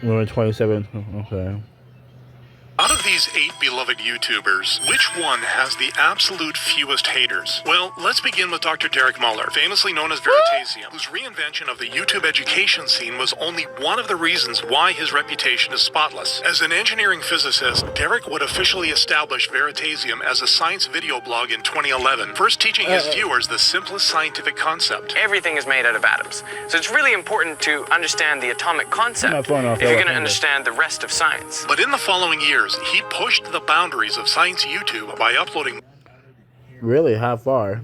We're 27. Okay. Out of these 8 beloved YouTubers, which one has the absolute fewest haters? Well, let's begin with Dr. Derek Muller, famously known as Veritasium, whose reinvention of the YouTube education scene was only one of the reasons why his reputation is spotless. As an engineering physicist, Derek would officially establish Veritasium as a science video blog in 2011, first teaching his viewers the simplest scientific concept. Everything is made out of atoms, so it's really important to understand the atomic concept if you're going to understand the rest of science. But in the following years, he pushed the boundaries of science YouTube by uploading Really? How far?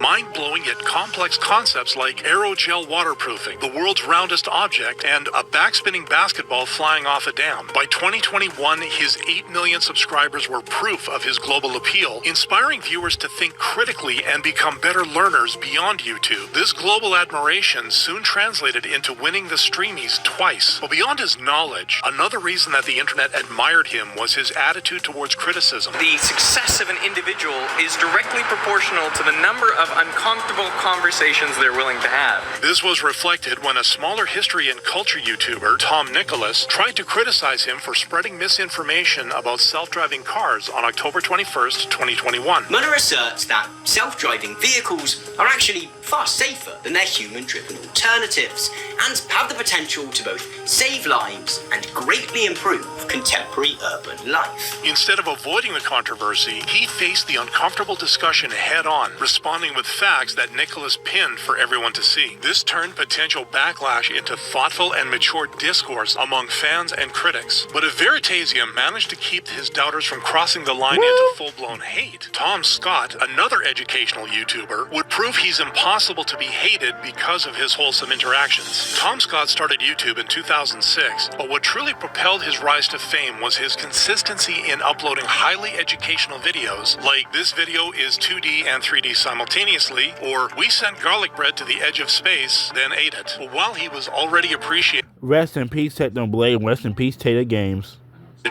mind-blowing yet complex concepts like aerogel waterproofing, the world's roundest object, and a backspinning basketball flying off a dam. By 2021, his 8 million subscribers were proof of his global appeal, inspiring viewers to think critically and become better learners beyond YouTube. This global admiration soon translated into winning the Streamies twice. But beyond his knowledge, another reason that the internet admired him was his attitude towards criticism. The success of an individual is directly proportional to the number of uncomfortable conversations they're willing to have. This was reflected when a smaller history and culture YouTuber, Tom Nicholas, tried to criticize him for spreading misinformation about self-driving cars on October 21st, 2021. Muller asserts that self-driving vehicles are actually far safer than their human-driven alternatives and have the potential to both save lives and greatly improve contemporary urban life. Instead of avoiding the controversy, he faced the uncomfortable discussion head-on, responding with facts that Nicholas pinned for everyone to see. This turned potential backlash into thoughtful and mature discourse among fans and critics. But if Veritasium managed to keep his doubters from crossing the line into full-blown hate, Tom Scott, another educational YouTuber, would prove he's impossible to be hated because of his wholesome interactions. Tom Scott started YouTube in 2006, but what truly propelled his rise to fame was his consistency in uploading highly educational videos, like "This video is 2D and 3D simultaneously," or "We sent garlic bread to the edge of space, then ate it." But while he was already appreciated Rest in peace, Technoblade. Rest in peace, Tater Games.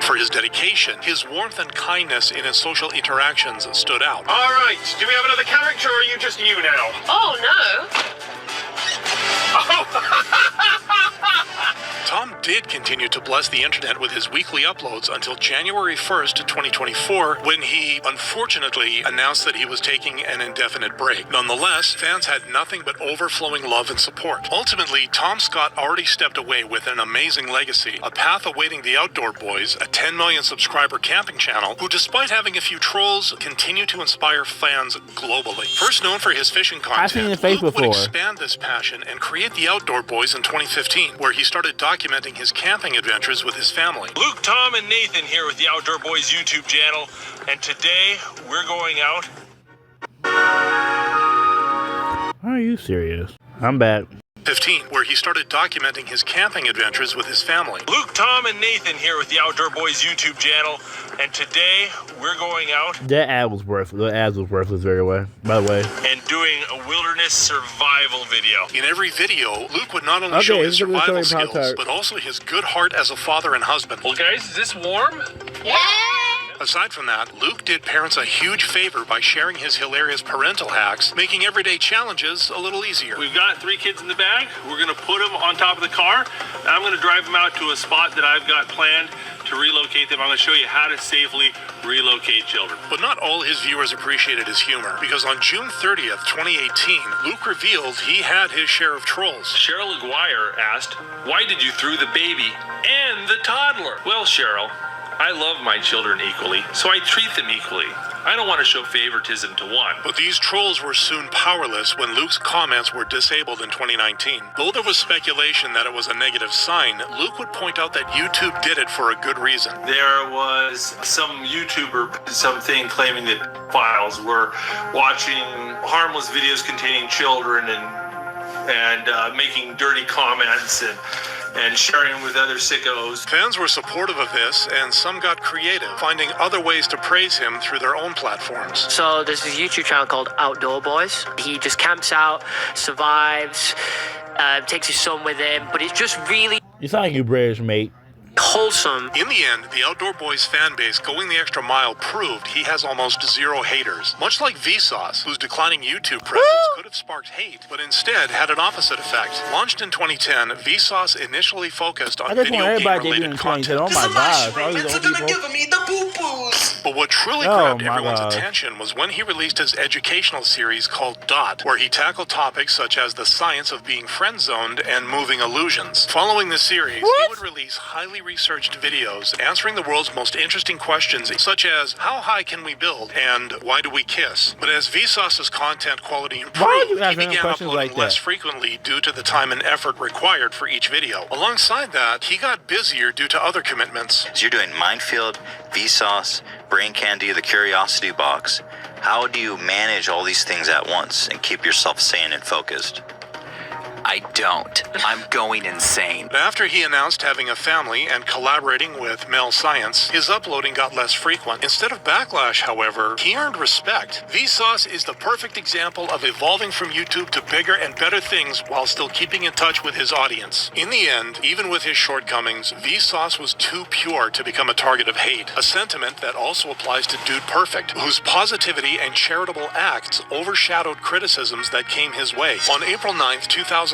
for his dedication, his warmth and kindness in his social interactions stood out. All right, do we have another character, or are you just you now? Oh, no. Tom did continue to bless the internet with his weekly uploads until January 1st, 2024, when he unfortunately announced that he was taking an indefinite break. Nonetheless, fans had nothing but overflowing love and support. Ultimately, Tom Scott already stepped away with an amazing legacy, a path awaiting the Outdoor Boys, a 10 million subscriber camping channel, who despite having a few trolls, continue to inspire fans globally. First known for his fishing I've seen content, his face Luke would before. expand this passion and create the Outdoor Boys in 2015, where he started documenting his camping adventures with his family. Luke, Tom, and Nathan here with the Outdoor Boys YouTube channel, and today we're going out. Are you serious? I'm back. 15, where he started documenting his camping adventures with his family. Luke, Tom, and Nathan here with the Outdoor Boys YouTube channel, and today we're going out That ad was worthless. The ad was worthless, very well. By the way. and doing a wilderness survival video. In every video, Luke would not only show his it's a good survival story, skills, Pop-Tart. but also his good heart as a father and husband. Well, guys, is this warm? Yeah. Aside from that, Luke did parents a huge favor by sharing his hilarious parental hacks, making everyday challenges a little easier. We've got 3 kids in the bag. We're going to put them on top of the car, and I'm going to drive them out to a spot that I've got planned to relocate them. I'm going to show you how to safely relocate children. But not all his viewers appreciated his humor, because on June 30th, 2018, Luke revealed he had his share of trolls. Cheryl Aguirre asked, "Why did you throw the baby and the toddler?" Well, Cheryl, I love my children equally, so I treat them equally. I don't want to show favoritism to one. But these trolls were soon powerless when Luke's comments were disabled in 2019. Though there was speculation that it was a negative sign, Luke would point out that YouTube did it for a good reason. There was some YouTuber, something claiming that files were watching harmless videos containing children and making dirty comments and sharing them with other sickos. Fans were supportive of this, and some got creative, finding other ways to praise him through their own platforms. So there's this YouTube channel called Outdoor Boys. He just camps out, survives, takes his son with him, but it's just really... You sound like you British, mate. wholesome. In the end, the Outdoor Boys fan base going the extra mile proved he has almost zero haters. Much like Vsauce, whose declining YouTube presence could have sparked hate, but instead had an opposit effect. Launched in 2010, Vsauce initially focused on video game-related content. Oh my gosh, all these old people. But what truly grabbed everyone's attention was when he released his educational series called Dot, where he tackled topics such as the science of being friend-zoned and moving illusions. Following this series, he would release highly researched videos answering the world's most interesting questions, such as how high can we build and why do we kiss? But as Vsauce's content quality improved, he began uploading less frequently due to the time and effort required for each video. Alongside that, he got busier due to other commitments. So you're doing Minefield, Vsauce, Brain Candy, the Curiosity Box. How do you manage all these things at once and keep yourself sane and focused? I don't. I'm going insane. But after he announced having a family and collaborating with Mel Science, his uploading got less frequent. Instead of backlash, however, he earned respect. Vsauce is the perfect example of evolving from YouTube to bigger and better things while still keeping in touch with his audience. In the end, even with his shortcomings, Vsauce was too pure to become a target of hate, a sentiment that also applies to Dude Perfect, whose positivity and charitable acts overshadowed criticisms that came his way. On April 9th, 2009,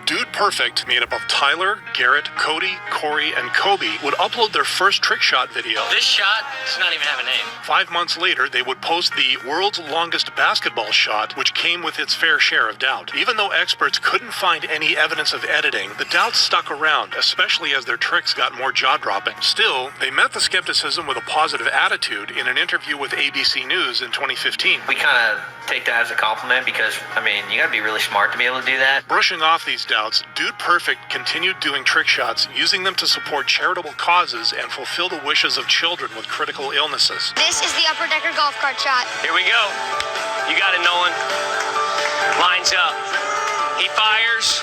Dude Perfect, made up of Tyler, Garrett, Cody, Corey, and Kobe, would upload their first trick shot video. This shot does not even have a name. 5 months later, they would post the world's longest basketball shot, which came with its fair share of doubt. Even though experts couldn't find any evidence of editing, the doubts stuck around, especially as their tricks got more jaw-dropping. Still, they met the skepticism with a positive attitude in an interview with ABC News in 2015. We kind of take that as a compliment because, I mean, you gotta be really smart to be able to do that. Brushing off these doubts, Dude Perfect continued doing trick shots, using them to support charitable causes and fulfill the wishes of children with critical illnesses. This is the upper decker golf cart shot. Here we go. You got it, Nolan. Lines up. He fires.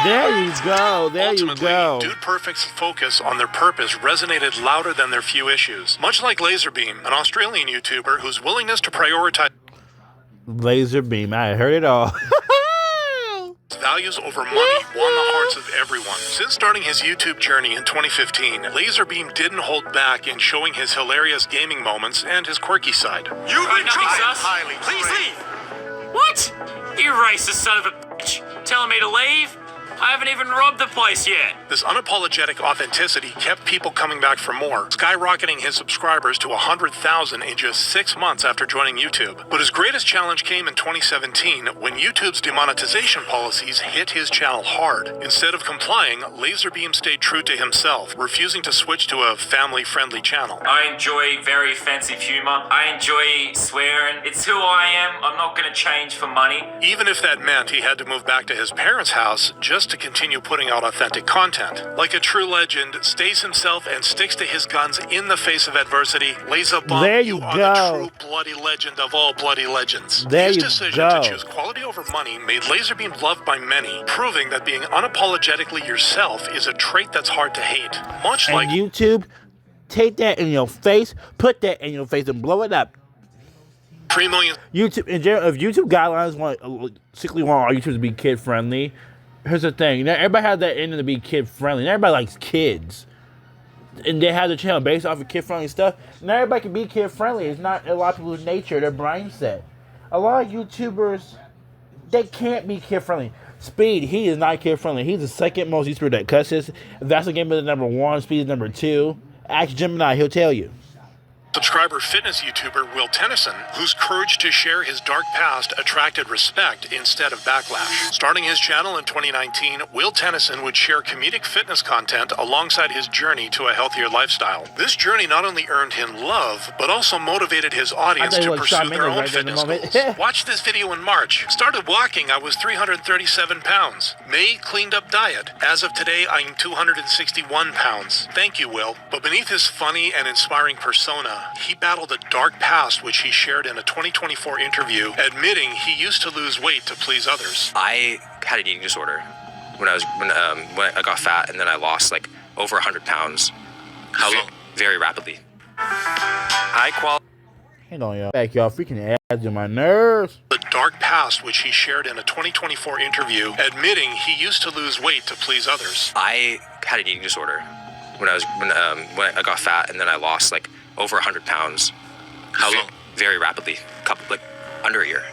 There you go. There Ultimately, you go. Dude Perfect's focus on their purpose resonated louder than their few issues. Much like Laserbeam, an Australian YouTuber whose willingness to prioritize Laserbeam, I heard it all. values over money won the hearts of everyone. Since starting his YouTube journey in 2015, Laserbeam didn't hold back in showing his hilarious gaming moments and his quirky side. You've been highly. Please leave. What? You racist son of a bitch. Telling me to leave? I haven't even robbed the place yet. This unapologetic authenticity kept people coming back for more, skyrocketing his subscribers to 100,000 in just 6 months after joining YouTube. But his greatest challenge came in 2017 when YouTube's demonetization policies hit his channel hard. Instead of complying, Laserbeam stayed true to himself, refusing to switch to a family-friendly channel. I enjoy very offensive humor. I enjoy swearing. It's who I am. I'm not going to change for money. Even if that meant he had to move back to his parents' house just to continue putting out authentic content. Like a true legend, stays himself and sticks to his guns in the face of adversity. Laserbomb, there you are go. the true bloody legend of all bloody legends. There His you decision go. to choose quality over money made Laserbeam loved by many, proving that being unapologetically yourself is a trait that's hard to hate. Much And like YouTube, take that in your face, put that in your face, and blow it up. 3 million. YouTube in general, if YouTube guidelines strictly want all YouTubers to be kid friendly, here's the thing: everybody has that end to be kid friendly. Everybody likes kids, and they have the channel based off of kid friendly stuff. Not everybody can be kid friendly. It's not a lot of people's nature, their mindset. A lot of YouTubers, they can't be kid friendly. Speed, he is not kid friendly. He's the second most YouTuber that cusses. That's the game is number 1. Speed is number 2. Ask Gemini, he'll tell you. Subscriber fitness YouTuber Will Tennyson, whose courage to share his dark past attracted respect instead of backlash. Starting his channel in 2019, Will Tennyson would share comedic fitness content alongside his journey to a healthier lifestyle. This journey not only earned him love, but also motivated his audience to pursue their own fitness goals. Watch this video in March. Started walking, I was 337 pounds. May, cleaned up diet. As of today, I am 261 pounds. Thank you, Will. But beneath his funny and inspiring persona, he battled a dark past which he shared in a 2024 interview, admitting he used to lose weight to please others. I had an eating disorder when I got fat, and then I lost like over 100 pounds. How long? Very rapidly. High quality. Hang on, y'all. Back, y'all. Freaking ads in my nerves. The dark past, which he shared in a 2024 interview, admitting he used to lose weight to please others. I had an eating disorder when I got fat, and then I lost like over 100 pounds. How long? Very rapidly, under a year.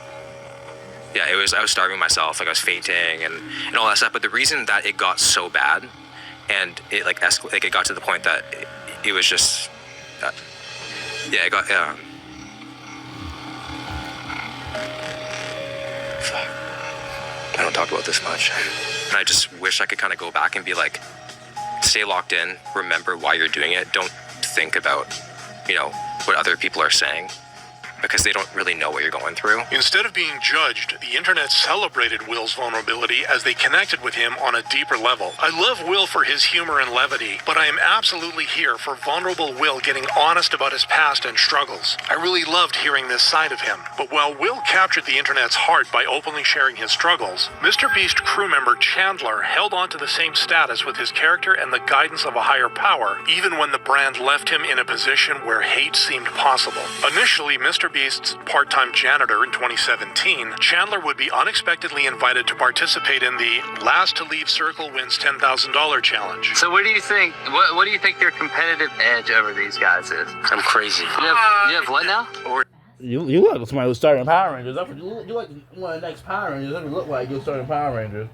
Yeah, I was starving myself, like I was fainting and all that stuff. But the reason that it got so bad, and it it got to the point that it was just, it got fuck. I don't talk about this much, and I just wish I could kind of go back and be like, stay locked in, remember why you're doing it. Don't think about, what other people are saying, because they don't really know what you're going through. Instead of being judged, the internet celebrated Will's vulnerability as they connected with him on a deeper level. I love Will for his humor and levity, but I am absolutely here for vulnerable Will getting honest about his past and struggles. I really loved hearing this side of him. But while Will captured the internet's heart by openly sharing his struggles, Mr. Beast crew member Chandler held on to the same status with his character and the guidance of a higher power, even when the brand left him in a position where hate seemed possible. Initially, Mr. Beast's part-time janitor in 2017, Chandler would be unexpectedly invited to participate in the Last to Leave Circle Wins $10,000 challenge. So what do you think? What do you think their competitive edge over these guys is? I'm crazy. You have what now? Or You look like somebody who's starting Power Rangers. You like one of the next Power Rangers. That look like you're starting Power Rangers.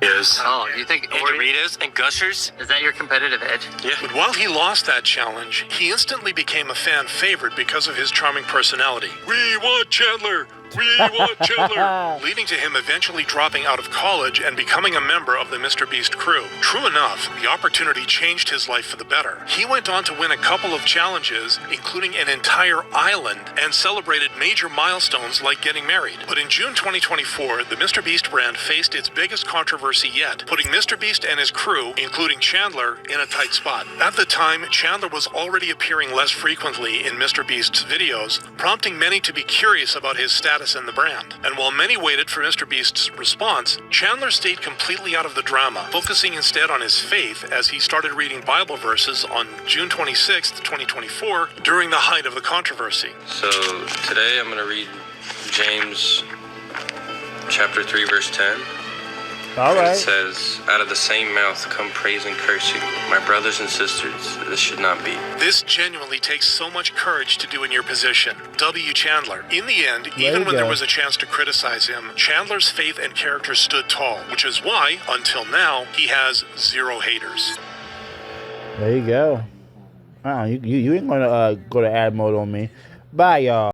Yes. oh, you think Doritos and Gushers? is that your competitive edge? Yeah. But while he lost that challenge, he instantly became a fan favorite because of his charming personality. We want Chandler! We want Chandler! Leading to him eventually dropping out of college and becoming a member of the Mr. Beast crew. True enough, the opportunity changed his life for the better. He went on to win a couple of challenges, including an entire island, and celebrated major milestones like getting married. But in June 2024, the Mr. Beast brand faced its biggest controversy yet, putting Mr. Beast and his crew, including Chandler, in a tight spot. At the time, Chandler was already appearing less frequently in Mr. Beast's videos, prompting many to be curious about his status in the brand. And while many waited for Mr. Beast's response, Chandler stayed completely out of the drama, focusing instead on his faith as he started reading Bible verses on June 26th, 2024, during the height of the controversy. So today I'm going to read James chapter 3 verse 10. All right. It says, out of the same mouth come praise and cursing. My brothers and sisters, this should not be. This genuinely takes so much courage to do in your position. W. Chandler. In the end, even when there was a chance to criticize him, Chandler's faith and character stood tall, which is why, until now, he has 0 haters. There you go. You ain't gonna go to ad mode on me. Bye, y'all.